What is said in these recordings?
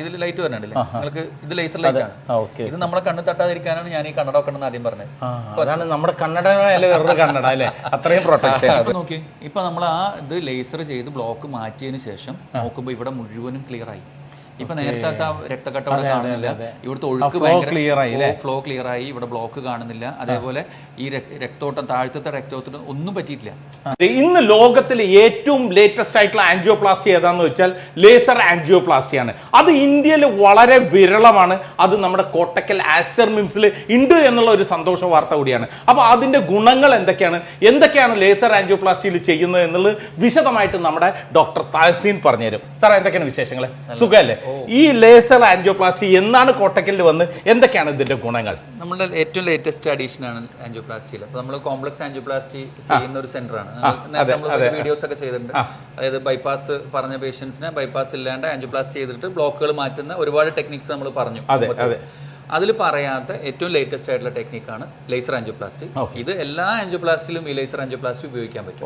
ഇതിൽ ലൈറ്റ് വരണല്ലേ നിങ്ങൾക്ക് ഇത് ലേസർ ലൈറ്റ് ആണ്. ഇത് നമ്മളെ കണ്ണ് തട്ടാതിരിക്കാനാണ് ഞാൻ ഈ കണ്ണട വെക്കണം എന്ന് ആദ്യം പറഞ്ഞത്. അതാണ് നമ്മുടെ കണ്ണട വേറൊരു കണ്ണട അല്ലേ, അത്രയും പ്രൊട്ടക്ഷൻ. ഇപ്പൊ നോക്കി, ഇപ്പൊ നമ്മൾ ആ ഇത് ലേസർ ചെയ്ത് ബ്ലോക്ക് മാറ്റിയതിന് ശേഷം നോക്കുമ്പോൾ ഇവിടെ മുഴുവനും ക്ലിയർ ആയി. ഇപ്പൊ നേരത്തെ രക്തക്കട്ട ഇവിടെ കാണുന്നില്ല, ഇവിടുത്തെ ഒഴുക്ക് ഭയങ്കര ഫ്ലോ ക്ലിയർ ആയി, ഇവിടെ ബ്ലോക്ക് കാണുന്നില്ല. അതേപോലെ ഈ രക്തോട്ടം താഴത്തെ രക്തോട്ടത്തിന് ഒന്നും പറ്റിയിട്ടില്ല. ഇന്ന് ലോകത്തിലെ ഏറ്റവും ലേറ്റസ്റ്റ് ആയിട്ടുള്ള ആൻജിയോപ്ലാസ്റ്റി ഏതാന്ന് വെച്ചാൽ ലേസർ ആൻജിയോപ്ലാസ്റ്റിയാണ്. അത് ഇന്ത്യയിൽ വളരെ വിരളമാണ്. അത് നമ്മുടെ കോട്ടക്കൽ ആസ്റ്റർ മിംസിൽ ഉണ്ട് എന്നുള്ള ഒരു സന്തോഷ വാർത്ത കൂടിയാണ്. അപ്പൊ അതിന്റെ ഗുണങ്ങൾ എന്തൊക്കെയാണ് ലേസർ ആൻജിയോപ്ലാസ്റ്റിയിൽ ചെയ്യുന്നത് എന്നുള്ളത് വിശദമായിട്ട് നമ്മുടെ ഡോക്ടർ താസീൻ പറഞ്ഞുതരും. സാർ, എന്തൊക്കെയാണ് വിശേഷങ്ങൾ? സുഖമല്ലേ? ഈ ലേസർ ആൻജിയോപ്ലാസ്റ്റി എന്നാണ് കോട്ടക്കലിൽ വന്ന്, എന്തൊക്കെയാണ് ഇതിന്റെ ഗുണങ്ങൾ? നമ്മുടെ ഏറ്റവും ലേറ്റസ്റ്റ് അഡീഷൻ ആണ് ആൻജിയോപ്ലാസ്റ്റിയിൽ. അപ്പൊ നമ്മൾ കോംപ്ലക്സ് ആൻജിയോപ്ലാസ്റ്റി ചെയ്യുന്ന ഒരു സെന്റർ ആണ്. നേരത്തെ വീഡിയോസ് ഒക്കെ ചെയ്തിട്ടുണ്ട്. അതായത് ബൈപ്പാസ് പറഞ്ഞ പേഷ്യൻസിനെ ബൈപ്പാസ് ഇല്ലാണ്ട് ആൻജിയോപ്ലാസ്റ്റി ചെയ്തിട്ട് ബ്ലോക്കുകൾ മാറ്റുന്ന ഒരുപാട് ടെക്നിക്സ് നമ്മൾ പറഞ്ഞു. അതിൽ പറയാത്ത ഏറ്റവും ലേറ്റസ്റ്റ് ആയിട്ടുള്ള ടെക്നിക്കാണ് ലേസർ ആൻജിയോപ്ലാസ്റ്റി. ഇത് എല്ലാ ആൻജിയോപ്ലാസ്റ്റിലും ഈ ലേസർ ആൻജിയോപ്ലാസ്റ്റി ഉപയോഗിക്കാൻ പറ്റും.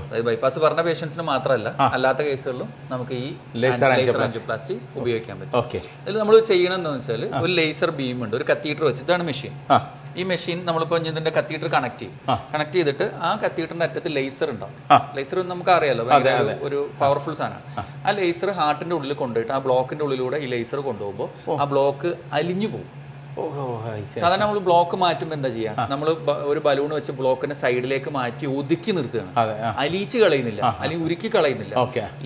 അതായത് ബൈപ്പാസ് പറഞ്ഞ പേഷ്യൻസിന് മാത്രമല്ല, അല്ലാത്ത കേസുകളിലും നമുക്ക് ഈ ലേസർ ആൻജിയോപ്ലാസ്റ്റി ഉപയോഗിക്കാൻ പറ്റും. ഇതിൽ നമ്മൾ ചെയ്യണമെന്ന് വെച്ചാൽ ഒരു ലേസർ ബീം ഉണ്ട്, ഒരു കത്തീറ്റർ വെച്ച്, ഇതാണ് മെഷീൻ. ഈ മെഷീൻ നമ്മളിപ്പോ ഇതിന്റെ കത്തീറ്റർ കണക്ട് ചെയ്തിട്ട് ആ കത്തീറ്ററിന്റെ അറ്റത്ത് ലേസർ ഉണ്ടാവും. ലേസർ നമുക്ക് അറിയാലോ, ഒരു പവർഫുൾ സാധനമാണ്. ആ ലേസർ ഹാർട്ടിന്റെ ഉള്ളിൽ കൊണ്ടുപോയിട്ട് ആ ബ്ലോക്കിന്റെ ഉള്ളിലൂടെ ഈ ലേസർ കൊണ്ടുപോകുമ്പോൾ ആ ബ്ലോക്ക് അലിഞ്ഞു പോകും. സാധാരണ നമ്മൾ ബ്ലോക്ക് മാറ്റുമ്പോൾ എന്താ ചെയ്യാ, നമ്മൾ ഒരു ബലൂൺ വെച്ച് ബ്ലോക്കിനെ സൈഡിലേക്ക് മാറ്റി ഒതുക്കി നിർത്തുകയാണ്, അലിയിച്ച് കളയുന്നില്ല, അല്ലെങ്കിൽ ഉരുക്കി കളയുന്നില്ല.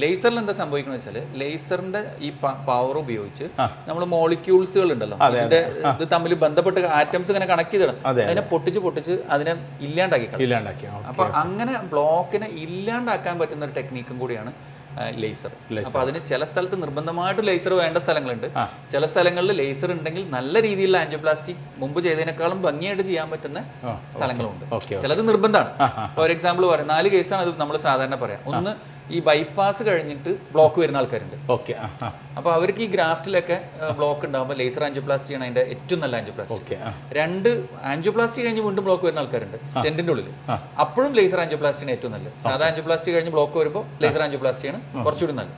ലേസറിൽ എന്താ സംഭവിക്കുന്നത് വെച്ചാല്, ലേസറിന്റെ ഈ പവർ ഉപയോഗിച്ച് നമ്മൾ മോളിക്യൂൾസുകൾ ഉണ്ടല്ലോ, അതിന്റെ ഇത് തമ്മിൽ ബന്ധപ്പെട്ട് ആറ്റംസ് ഇങ്ങനെ കണക്ട് ചെയ്തിടാം, അതിനെ പൊട്ടിച്ച് അതിനെ ഇല്ലാണ്ടാക്കി കളയും. അപ്പൊ അങ്ങനെ ബ്ലോക്കിനെ ഇല്ലാണ്ടാക്കാൻ പറ്റുന്ന ഒരു ടെക്നിക്കും കൂടിയാണ് ലേസർ. അപ്പൊ അതിന് ചില സ്ഥലത്ത് നിർബന്ധമായിട്ട് ലേസർ വേണ്ട സ്ഥലങ്ങളുണ്ട്. ചില സ്ഥലങ്ങളിൽ ലേസർ ഉണ്ടെങ്കിൽ നല്ല രീതിയിലുള്ള ആൻജിയോപ്ലാസ്റ്റി മുമ്പ് ചെയ്തതിനേക്കാളും ഭംഗിയായിട്ട് ചെയ്യാൻ പറ്റുന്ന സ്ഥലങ്ങളുണ്ട്. ചിലത് നിർബന്ധമാണ്. ഫോർ എക്സാമ്പിൾ പറയാം, 4 കേസാണ് അത് നമ്മൾ സാധാരണ പറയാം. ഒന്ന്, ഈ ബൈപ്പാസ് കഴിഞ്ഞിട്ട് ബ്ലോക്ക് വരുന്ന ആൾക്കാരുണ്ട്. അപ്പൊ അവർക്ക് ഈ ഗ്രാഫ്റ്റിലൊക്കെ ബ്ലോക്ക് ഉണ്ടാകുമ്പോൾ ലേസർ ആൻജിയോപ്ലാസ്റ്റി ആണ് അതിന്റെ ഏറ്റവും നല്ല ആൻജിയോപ്ലാസ്റ്റി. 2, ആൻജിയോപ്ലാസ്റ്റി കഴിഞ്ഞ് വീണ്ടും ബ്ലോക്ക് വരുന്ന ആൾക്കാരുണ്ട് സ്റ്റെന്റിന്റെ ഉള്ളിൽ, അപ്പോഴും ലേസർ ആൻജിയോപ്ലാസ്റ്റിയാണ് ഏറ്റവും നല്ലത്. സാധാ ആൻജിയോപ്ലാസ്റ്റി കഴിഞ്ഞ് ബ്ലോക്ക് വരുമ്പോൾ ലേസർ ആൻജിയോപ്ലാസ്റ്റിയാണ് കുറച്ചുകൂടി നല്ലത്.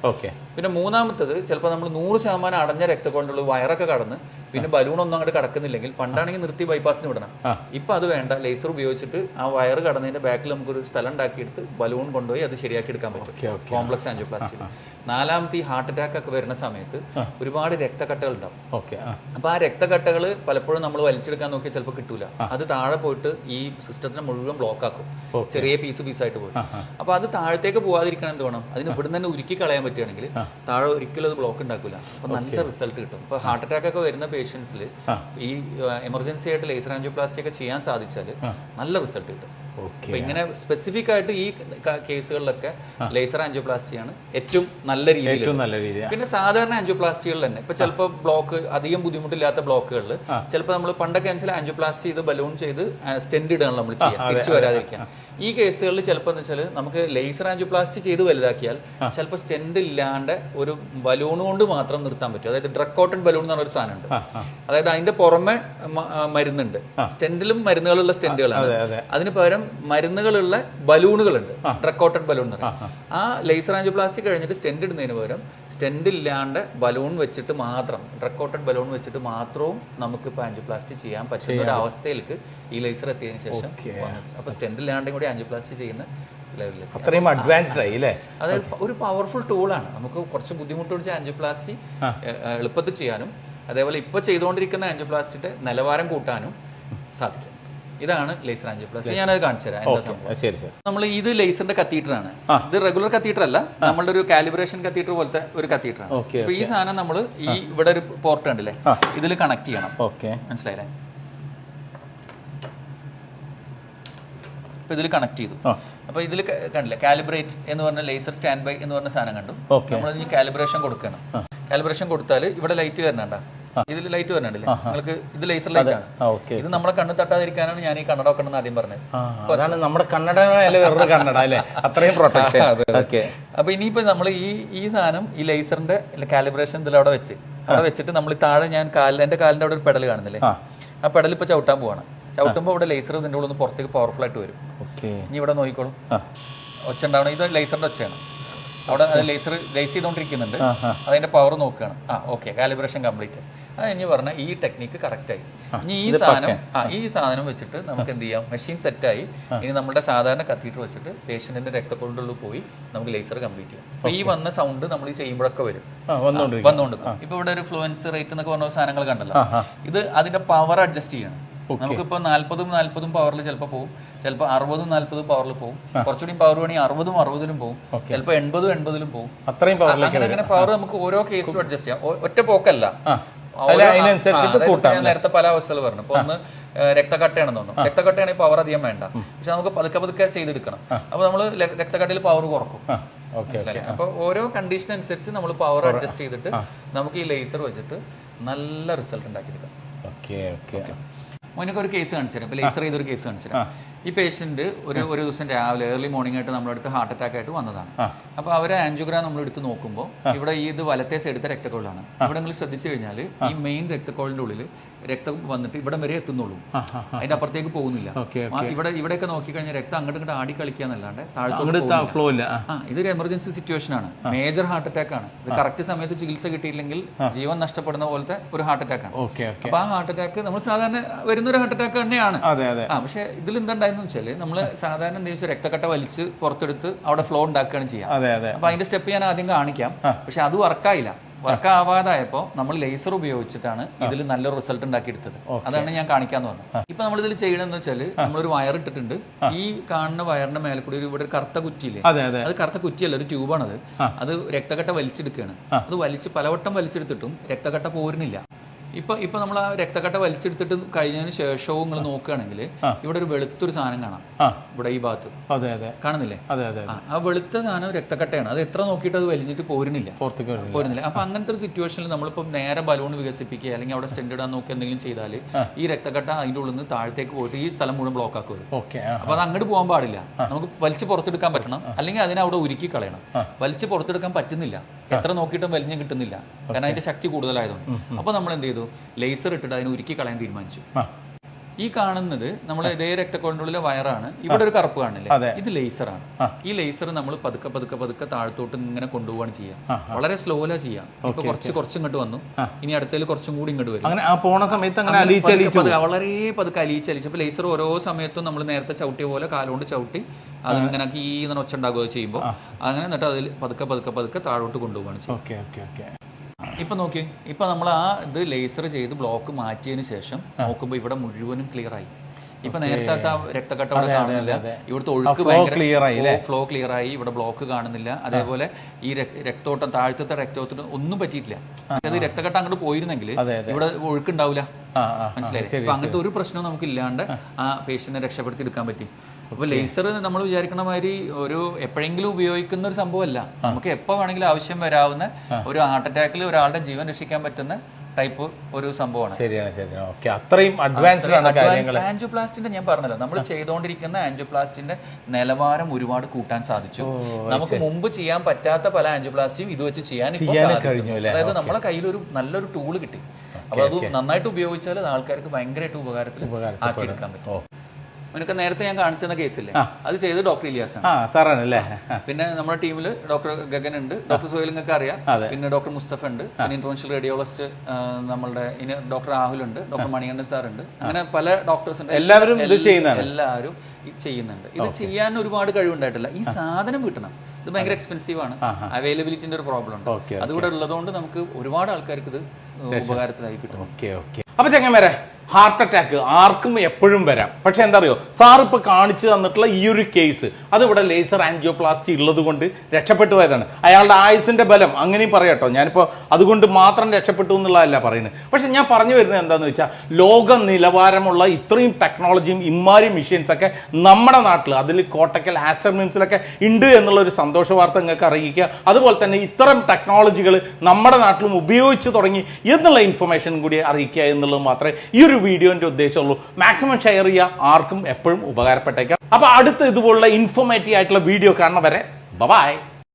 പിന്നെ മൂന്നാമത്തത്, ചിലപ്പോൾ നമ്മൾ 100% അടഞ്ഞ രക്തക്കൊണ്ടുള്ള വയറൊക്കെ കടന്ന് പിന്നെ ബലൂൺ ഒന്നും അങ്ങോട്ട് കടക്കുന്നില്ലെങ്കിൽ, പണ്ടാണെങ്കിൽ നിർത്തി ബൈപ്പാസിന് വിടണം. ഇപ്പൊ അത് വേണ്ട, ലേസർ ഉപയോഗിച്ചിട്ട് ആ വയറ് കടന്നതിന്റെ ബാക്കിൽ നമുക്കൊരു സ്ഥലം ഉണ്ടാക്കിയെടുത്ത് ബലൂൺ കൊണ്ടുപോയി അത് ശരിയാക്കി എടുക്കാൻ പറ്റും കോംപ്ലക്സ് ആൻജിയോപ്ലാസ്റ്റി. 4ാമത്തെ, ഈ ഹാർട്ട് അറ്റാക്ക് ഒക്കെ വരുന്ന സമയത്ത് ഒരുപാട് രക്തക്കട്ടകൾ ഉണ്ടാവും. അപ്പൊ ആ രക്തക്കട്ടകൾ പലപ്പോഴും നമ്മൾ വലിച്ചെടുക്കാൻ നോക്കിയാൽ ചിലപ്പോൾ കിട്ടൂല, അത് താഴെ പോയിട്ട് ഈ സിസ്റ്റത്തിനെ മുഴുവൻ ബ്ലോക്ക് ആക്കും, ചെറിയ പീസായിട്ട് പോയി. അപ്പൊ അത് താഴത്തേക്ക് പോകാതിരിക്കണം എന്ത് വേണം, അതിന് ഇവിടുന്ന് തന്നെ ഉരുക്കി കളയാൻ പറ്റുകയാണെങ്കിൽ താഴെ ഒരിക്കലും അത് ബ്ലോക്ക് ഉണ്ടാക്കില്ല. അപ്പൊ നല്ല റിസൾട്ട് കിട്ടും. ഇപ്പൊ ഹാർട്ട് അറ്റാക്ക് ഒക്കെ വരുന്ന പേഷ്യൻസിൽ ഈ എമർജൻസി ആയിട്ട് ലേസർ ആൻജിയോപ്ലാസ്റ്റി ഒക്കെ ചെയ്യാൻ സാധിച്ചാൽ നല്ല റിസൾട്ട് കിട്ടും. അപ്പൊ ഇങ്ങനെ സ്പെസിഫിക് ആയിട്ട് ഈ കേസുകളിലൊക്കെ ലേസർ ആൻജിയോപ്ലാസ്റ്റിയാണ് ഏറ്റവും നല്ല രീതിയിൽ. പിന്നെ സാധാരണ ആൻജിയോപ്ലാസ്റ്റികളിൽ തന്നെ ഇപ്പൊ ചിലപ്പോൾ ബ്ലോക്ക് അധികം ബുദ്ധിമുട്ടില്ലാത്ത ബ്ലോക്കുകളിൽ ചിലപ്പോൾ നമ്മൾ പണ്ടൊക്കെ ആൻജിയോപ്ലാസ്റ്റി ചെയ്ത് ബലൂൺ ചെയ്ത് സ്റ്റെന്റ് ഇടുകയാണ് നമ്മൾ ചെയ്യാം, തിരിച്ചു വരാതിരിക്കാൻ. ഈ കേസുകളിൽ ചിലപ്പോൾ എന്ന് വെച്ചാൽ നമുക്ക് ലേസർ ആൻജിയോപ്ലാസ്റ്റി ചെയ്ത് വലുതാക്കിയാൽ ചിലപ്പോൾ സ്റ്റെന്റ് ഇല്ലാണ്ട് ഒരു ബലൂൺ കൊണ്ട് മാത്രം നിർത്താൻ പറ്റും. അതായത് ഡ്രഗ് കോട്ടഡ് ബലൂൺ എന്ന് പറഞ്ഞൊരു സാധനമുണ്ട്. അതായത് അതിന്റെ പുറമെ മരുന്നുണ്ട്, സ്റ്റെന്റിലും മരുന്നുകളുള്ള സ്റ്റെന്റുകളാണ്. അതിന് പകരം മരുന്നുകളുള്ള ബലൂണുകളുണ്ട്, ഡ്രഗ് കോട്ടഡ് ബലൂൺ എന്ന് പറയും. ആ ലേസർ ആൻജിയോപ്ലാസ്റ്റി കഴിഞ്ഞിട്ട് സ്റ്റെന്റ് ഇടുന്നതിന് പകരം സ്റ്റെന്റ് ഇല്ലാണ്ട് ബലൂൺ വെച്ചിട്ട് മാത്രം, ഡ്രഗ് കോട്ടഡ് ബലൂൺ വെച്ചിട്ട് മാത്രവും നമുക്ക് ഇപ്പൊ ആൻജിയോപ്ലാസ്റ്റി ചെയ്യാൻ പറ്റുന്ന ഒരു അവസ്ഥയിലേക്ക് ഈ ലേസർ എത്തിയതിനു ശേഷം. അപ്പൊ സ്റ്റെന്റ് ഇല്ലാണ്ടും കൂടി ആൻജിയോപ്ലാസ്റ്റി ചെയ്യുന്ന അത്രയും അഡ്വാൻസ്ഡ് ആയി അല്ലേ? അതായത് ഒരു പവർഫുൾ ടൂളാണ്. നമുക്ക് കുറച്ച് ബുദ്ധിമുട്ട് പിടിച്ച ആൻജിയോപ്ലാസ്റ്റി എളുപ്പത്തിൽ ചെയ്യാനും അതേപോലെ ഇപ്പൊ ചെയ്തുകൊണ്ടിരിക്കുന്ന ആൻജിയോപ്ലാസ്റ്റിന്റെ നിലവാരം കൂട്ടാനും സാധിക്കും. ഇതാണ് ലേസർ ആൻജിയോപ്ലാസ്റ്റി. ഞാനത് കാണിച്ചു തരാം എന്താ സംഭവം. നമ്മൾ ഇത് ലേസറിന്റെ കത്തീറ്റർ ആണ്. ഇത് റെഗുലർ കത്തീറ്റർ അല്ല, നമ്മളുടെ ഒരു കാലിബ്രേഷൻ കത്തീറ്റർ പോലത്തെ ഒരു കത്തീറ്റർ ആണ്. അപ്പൊ ഈ സാധനം നമ്മൾ ഈ ഇവിടെ ഒരു പോർട്ട് ഉണ്ടല്ലേ, ഇതിൽ കണക്ട് ചെയ്യണം. മനസ്സിലായില്ലേ? അപ്പൊ ഇതിൽ കണക്ട് ചെയ്തു. അപ്പൊ ഇതിൽ കണ്ടില്ലേ, കാലിബ്രേറ്റ് എന്ന് പറഞ്ഞ ലേസർ സ്റ്റാൻഡ് ബൈ എന്ന് പറഞ്ഞ സാധനം കണ്ടു. നമ്മൾ ഇനി കാലിബ്രേഷൻ കൊടുക്കണം. കാലിബ്രേഷൻ കൊടുത്താൽ ഇവിടെ ലൈറ്റ് വരണണ്ട, ഇതിൽ ലൈറ്റ് വരണുണ്ടല്ലേ നിങ്ങൾക്ക്, ഇത് ലേസർ ലൈറ്റ് ആണ്. ഇത് നമ്മളെ കണ്ണ് തട്ടാതിരിക്കാനാണ് ഞാൻ ഈ കണ്ണട വെക്കണം എന്ന് ആദ്യം പറഞ്ഞത്. അതാണ് നമ്മുടെ കണ്ണട വേറൊരു കണ്ണട അല്ലേ, അത്രയും പ്രൊട്ടക്ഷൻ. അപ്പൊ ഇനിയിപ്പോ നമ്മൾ ഈ സാധനം ഈ ലേസറിന്റെ കാലിബ്രേഷൻ ഇതിൽ അവിടെ വെച്ചിട്ട് നമ്മൾ താഴെ ഞാൻ എന്റെ കാലിന്റെ അവിടെ ഒരു പെഡൽ കാണുന്നില്ലേ, ആ പെഡൽ ഇപ്പൊ ചവിട്ടാൻ പോവാണ്. ചവിട്ടുമ്പോൾ ഇവിടെ ലേസർ ഇതിന്റെ ഉള്ളിൽ നിന്ന് പുറത്തേക്ക് പവർഫുൾ ആയിട്ട് വരും. ഇനി ഇവിടെ നോക്കിക്കോളും, ഒച്ച ഉണ്ടാവണം. ഇത് ലേസറിന്റെ ഒച്ചയാണ്. അവിടെ അത് ലേസർ ലേസ് ചെയ്തുകൊണ്ടിരിക്കുന്നുണ്ട്. അതിന്റെ പവർ നോക്കുകയാണ്. Okay, calibration complete. അത് കഴിഞ്ഞ് പറഞ്ഞാൽ ഈ ടെക്നിക്ക് കറക്റ്റായി. ഇനി ഈ സാധനം വെച്ചിട്ട് നമുക്ക് എന്ത് ചെയ്യാം, മെഷീൻ സെറ്റായി. ഇനി നമ്മുടെ സാധാരണ കത്തീറ്റർ വെച്ചിട്ട് പേഷ്യന്റിന്റെ രക്തക്കൊള്ളിനുള്ളിൽ പോയി നമുക്ക് ലേസർ കംപ്ലീറ്റ് ചെയ്യാം. അപ്പൊ ഈ വന്ന സൗണ്ട് നമ്മൾ ഈ ചെയ്യുമ്പോഴൊക്കെ വരും, വന്നുകൊണ്ടിരിക്കും. ഇപ്പൊ ഇവിടെ ഒരു ഫ്ലുവൻസ് റേറ്റ് എന്നൊക്കെ പറഞ്ഞ സാധനങ്ങൾ കണ്ടല്ലോ, ഇത് അതിന്റെ പവർ അഡ്ജസ്റ്റ് ചെയ്യണം. നമുക്കിപ്പോ 40 പവറിൽ ചിലപ്പോൾ പോകും, ചിലപ്പോൾ 60-40 പവറിൽ പോകും, കുറച്ചുകൂടി പവർ വേണമെങ്കിൽ 60-60 പോകും, ചിലപ്പോൾ 80-80 പോകും. അങ്ങനെ പവർ നമുക്ക് ഓരോ കേസിലും അഡ്ജസ്റ്റ് ചെയ്യാം. ഒറ്റ പോക്കല്ല, ഞാൻ നേരത്തെ പല അവസ്ഥകൾ പറഞ്ഞു. ഇപ്പൊ ഒന്ന് രക്തക്കട്ടയാണെന്ന് തോന്നുന്നു, രക്തക്കട്ടയാണെങ്കിൽ പവർ അധികം വേണ്ട, പക്ഷെ നമുക്ക് പതുക്കെ ചെയ്തെടുക്കണം. അപ്പൊ നമ്മൾ രക്തക്കട്ടയിൽ പവർ കുറക്കും. അപ്പൊ ഓരോ കണ്ടീഷൻ അനുസരിച്ച് നമ്മൾ പവർ അഡ്ജസ്റ്റ് ചെയ്തിട്ട് നമുക്ക് ഈ ലേസർ വെച്ചിട്ട് നല്ല റിസൾട്ട് ഉണ്ടാക്കിയെടുക്കാം. മോനൊക്കെ ഒരു കേസ് കാണിച്ചു തരാം. ഇപ്പൊ ലേസർ ചെയ്തൊരു കേസ് കാണിച്ചു തരാം. ഈ പേഷ്യന്റ് ഒരു ദിവസം രാവിലെ ഏർലി മോർണിംഗ് ആയിട്ട് നമ്മുടെ അടുത്ത് ഹാർട്ട് അറ്റാക്ക് ആയിട്ട് വന്നതാണ്. അപ്പൊ അവരെ ആൻജിയോഗ്രാം നമ്മൾ എടുത്ത് നോക്കുമ്പോൾ ഇവിടെ ഇത് വലത്തെ സൈഡത്തെ രക്തക്കൊള്ളാണ്. ഇവിടെ നിങ്ങൾ ശ്രദ്ധിച്ചു കഴിഞ്ഞാൽ ഈ മെയിൻ രക്തക്കൊള്ളിന്റെ ഉള്ളിൽ രക്തം വന്നിട്ട് ഇവിടെ വരെ എത്തുന്നുള്ളൂ, അതിന്റെ അപ്പുറത്തേക്ക് പോകുന്നില്ല. ഇവിടെയൊക്കെ നോക്കിക്കഴിഞ്ഞാൽ രക്തം അങ്ങോട്ട് ഇങ്ങോട്ട് ആടി കളിക്കാന്നല്ലാണ്ട് ഫ്ലോ ഇല്ല. ഇതൊരു എമർജൻസി സിറ്റുവേഷൻ ആണ്, മേജർ ഹാർട്ട് അറ്റാക്ക് ആണ്. ഇത് കറക്റ്റ് സമയത്ത് ചികിത്സ കിട്ടിയില്ലെങ്കിൽ ജീവൻ നഷ്ടപ്പെടുന്ന പോലത്തെ ഒരു ഹാർട്ട് അറ്റാക്ക് ആണ്. അപ്പൊ ആ ഹാർട്ട് അറ്റാക്ക് നമ്മൾ സാധാരണ വരുന്ന ഒരു ഹാർട്ട് അറ്റാക്ക് തന്നെയാണ്. പക്ഷെ ഇതിൽ എന്താണ്ടായെന്ന് വെച്ചാല് നമ്മള് സാധാരണ എന്താ വെച്ചാൽ രക്തക്കട്ട വലിച്ച് പുറത്തെടുത്ത് അവിടെ ഫ്ലോ ഉണ്ടാക്കുകയാണ് ചെയ്യാം. അപ്പൊ അതിന്റെ സ്റ്റെപ്പ് ഞാൻ ആദ്യം കാണിക്കാം. പക്ഷെ അത് വർക്കായില്ല. വർക്കാവാതായപ്പോ നമ്മൾ ലേസർ ഉപയോഗിച്ചിട്ടാണ് ഇതിൽ നല്ലൊരു റിസൾട്ട് ഉണ്ടാക്കിയെടുത്തത്. അതാണ് ഞാൻ കാണിക്കാന്ന് പറഞ്ഞത്. ഇപ്പൊ നമ്മൾ ഇതിൽ ചെയ്യണമെന്ന് വെച്ചാല് നമ്മളൊരു വയർ ഇട്ടിട്ടുണ്ട്. ഈ കാണുന്ന വയറിന്റെ മേലെ കൂടി ഇവിടെ ഒരു കറുത്ത കുറ്റിയില്ലേ, അത് കറുത്ത കുറ്റിയല്ല, ഒരു ട്യൂബാണത്. അത് രക്തക്കട്ട വലിച്ചെടുക്കുകയാണ്. അത് പലവട്ടം വലിച്ചെടുത്തിട്ടും രക്തക്കട്ട പോരുന്നില്ല. ഇപ്പൊ നമ്മൾ ആ രക്തക്കട്ട വലിച്ചെടുത്തിട്ട് കഴിഞ്ഞതിന് ശേഷവും നിങ്ങൾ നോക്കുകയാണെങ്കിൽ ഇവിടെ ഒരു വെളുത്തൊരു സാധനം കാണാം, ഇവിടെ ഈ ഭാഗത്ത് കാണുന്നില്ലേ? ആ വെളുത്ത സാധനം രക്തക്കട്ടയാണ്. അത് എത്ര നോക്കിയിട്ട് അത് വലിഞ്ഞിട്ട് പോരുന്നില്ല. അപ്പൊ അങ്ങനത്തെ ഒരു സിറ്റുവേഷനിൽ നമ്മളിപ്പോ നേരെ ബലൂൺ വികസിപ്പിക്കുക അല്ലെങ്കിൽ അവിടെ സ്റ്റെൻഡ് ഇടാൻ നോക്കുക എന്തെങ്കിലും ചെയ്താൽ ഈ രക്തക്കട്ട അതിന്റെ ഉള്ളിൽ നിന്ന് താഴത്തേക്ക് പോയിട്ട് ഈ സ്ഥലം മുഴുവൻ ബ്ലോക്ക് ആക്കും. അപ്പൊ അത് അങ്ങോട്ട് പോകാൻ പാടില്ല. നമുക്ക് വലിച്ച് പുറത്തെടുക്കാൻ പറ്റണം, അല്ലെങ്കിൽ അതിനെ അവിടെ ഉരുക്കി കളയണം. വലിച്ച് പുറത്തെടുക്കാൻ പറ്റുന്നില്ല, എത്ര നോക്കിയിട്ടും വലിഞ്ഞ് കിട്ടുന്നില്ല, കാരണം അതിന്റെ ശക്തി കൂടുതലായതുകൊണ്ട്. അപ്പൊ നമ്മൾ എന്ത് ചെയ്തു, ലേസർ ഇട്ടിട്ട് അതിനെ ഉരുക്കി കളയാൻ തീരുമാനിച്ചു. ഈ കാണുന്നത് നമ്മൾ ഇതേ രക്തക്കൊള്ളിലെ വയറാണ്. ഇവിടെ ഒരു കറുപ്പ് കാണില്ലേ, ഇത് ലേസറാണ്. ഈ ലേസർ നമ്മൾ പതുക്കെ താഴത്തോട്ട് ഇങ്ങനെ കൊണ്ടുപോവാണ് ചെയ്യാം. വളരെ സ്ലോലാ ചെയ്യാം. ഇപ്പൊ കുറച്ച് ഇങ്ങോട്ട് വന്നു, ഇനി അടുത്തേൽ കുറച്ചും കൂടി ഇങ്ങോട്ട് വരും. വളരെ പതുക്കെ അലിയിച്ചലിച്ച്. അപ്പൊ ലേസർ ഓരോ സമയത്തും നമ്മൾ നേരത്തെ ചവിട്ടിയ പോലെ കാലുകൊണ്ട് ചവിട്ടി അതിങ്ങനെ കീന്ന് ഒച്ച ഉണ്ടാകുക ചെയ്യുമ്പോൾ അങ്ങനെ എന്നിട്ട് അതിൽ പതുക്കെ താഴോട്ട് കൊണ്ടുപോവാണ് ചെയ്യുക. ഇപ്പൊ നോക്കി, ഇപ്പൊ നമ്മൾ ആ ഇത് ലേസർ ചെയ്ത് ബ്ലോക്ക് മാറ്റിയതിന് ശേഷം നോക്കുമ്പോൾ ഇവിടെ മുഴുവനും ക്ലിയർ ആയി. ഇപ്പൊ നേരത്തെ രക്തക്കട്ട ഇവിടെ കാണുന്നില്ല, ഇവിടുത്തെ ഒഴുക്ക് ഭയങ്കര ഫ്ലോ ക്ലിയർ ആയി, ഇവിടെ ബ്ലോക്ക് കാണുന്നില്ല. അതേപോലെ ഈ രക്തോട്ടം താഴത്തെ രക്തോട്ടത്തിന് ഒന്നും പറ്റിയിട്ടില്ല. അത് രക്തക്കട്ട അങ്ങോട്ട് പോയിരുന്നെങ്കിൽ ഇവിടെ ഒഴുക്കുണ്ടാവില്ല. മനസ്സിലായി? അപ്പൊ അങ്ങനത്തെ ഒരു പ്രശ്നവും നമുക്ക് ഇല്ലാണ്ട് ആ പേഷ്യന്റിനെ രക്ഷപ്പെടുത്തി എടുക്കാൻ പറ്റി. അപ്പൊ ലേസർ നമ്മൾ വിചാരിക്കണ മാതിരി ഒരു എപ്പോഴെങ്കിലും ഉപയോഗിക്കുന്ന ഒരു സംഭവമല്ല. നമുക്ക് എപ്പോ വേണമെങ്കിലും ആവശ്യം വരാവുന്ന ഒരു ഹാർട്ട് അറ്റാക്കിൽ ഒരാളുടെ ജീവൻ രക്ഷിക്കാൻ പറ്റുന്ന ടൈപ്പ് ഒരു സംഭവമാണ്. അത്രയും അഡ്വാൻസ്ഡ് ആൻജിയോപ്ലാസ്റ്റിന്റെ ഞാൻ പറഞ്ഞല്ലോ, നമ്മൾ ചെയ്തുകൊണ്ടിരിക്കുന്ന ആൻജിയോപ്ലാസ്റ്റിന്റെ നിലവാരം ഒരുപാട് കൂട്ടാൻ സാധിച്ചു. നമുക്ക് മുമ്പ് ചെയ്യാൻ പറ്റാത്ത പല ആൻജിയോപ്ലാസ്റ്റിയും ഇത് വെച്ച് ചെയ്യാൻ ഇപ്പോൾ സാധിക്കും. അതായത് നമ്മളെ കയ്യിൽ ഒരു നല്ലൊരു ടൂള് കിട്ടി. അപ്പൊ അത് നന്നായിട്ട് ഉപയോഗിച്ചാൽ അത് ആൾക്കാർക്ക് ഭയങ്കരമായിട്ട് ഉപകാരത്തിൽ ആക്കിയെടുക്കാൻ പറ്റും. അവനൊക്കെ നേരത്തെ ഞാൻ കാണിച്ചെന്ന കേസില്ലേ, അത് ചെയ്ത് ഡോക്ടർ ഇലിയാസാണ്. പിന്നെ നമ്മുടെ ടീമിൽ ഡോക്ടർ ഗഗൻ ഉണ്ട്, ഡോക്ടർ സുഹേലിനൊക്കെ അറിയാം, പിന്നെ ഡോക്ടർ മുസ്തഫ ഉണ്ട്, പിന്നെ ഇന്റർവെൻഷണൽ റേഡിയോളജിസ്റ്റ് നമ്മളുടെ ഡോക്ടർ രാഹുൽ ഉണ്ട്, ഡോക്ടർ മണികണ്ഠൻ സാർ ഉണ്ട്. അങ്ങനെ പല ഡോക്ടേഴ്സ് ഉണ്ട്. എല്ലാവരും ചെയ്യുന്നുണ്ട്. ഇത് ചെയ്യാൻ ഒരുപാട് കഴിവുണ്ടായിട്ടില്ല. ഈ സാധനം കിട്ടണം, ഇത് ഭയങ്കര എക്സ്പെൻസീവ് ആണ്. അവൈലബിലിറ്റിന്റെ ഒരു പ്രോബ്ലം ഉണ്ട്. അതുകൂടെ ഉള്ളതുകൊണ്ട് നമുക്ക് ഒരുപാട് ആൾക്കാർക്ക് ഇത് ഉപകാരത്തിലായി കിട്ടും. അപ്പൊ ചങ്ങന്മാരെ, ഹാർട്ട് അറ്റാക്ക് ആർക്കും എപ്പോഴും വരാം. പക്ഷെ എന്താ അറിയോ, സാർ ഇപ്പൊ കാണിച്ചു തന്നിട്ടുള്ള ഈ ഒരു കേസ് അത് ഇവിടെ ലേസർ ആൻജിയോപ്ലാസ്റ്റി ഉള്ളത് കൊണ്ട് രക്ഷപ്പെട്ടു പോയതാണ്. അയാളുടെ ആയുസിന്റെ ബലം അങ്ങനെയും പറയാട്ടോ. ഞാനിപ്പോ അതുകൊണ്ട് മാത്രം രക്ഷപ്പെട്ടു എന്നുള്ളതല്ല പറയുന്നത്. പക്ഷെ ഞാൻ പറഞ്ഞു വരുന്നത് എന്താന്ന് വെച്ചാൽ, ലോക നിലവാരമുള്ള ഇത്രയും ടെക്നോളജിയും ഇമ്മാരി മെഷീൻസ് ഒക്കെ നമ്മുടെ നാട്ടിൽ, അതിൽ കോട്ടക്കൽ ആസ്റ്റർ മിംസിലൊക്കെ ഉണ്ട് എന്നുള്ള ഒരു സന്തോഷ വാർത്ത നിങ്ങൾക്ക് അറിയിക്കുക. അതുപോലെ തന്നെ ഇത്തരം ടെക്നോളജികൾ നമ്മുടെ നാട്ടിലും ഉപയോഗിച്ച് തുടങ്ങി എന്നുള്ള ഇൻഫർമേഷൻ കൂടി അറിയിക്കുക എന്നുള്ളത് മാത്രമേ ഈ ഒരു വീഡിയോന്റെ ഉദ്ദേശമുള്ളൂ. മാക്സിമം ഷെയർ ചെയ്യുക, ആർക്കും എപ്പോഴും ഉപകാരപ്പെട്ടേക്കാം. അപ്പൊ അടുത്ത ഇതുപോലുള്ള ഇൻഫോർമേറ്റീവ് ആയിട്ടുള്ള വീഡിയോ കാണുന്നവരെ ബൈ.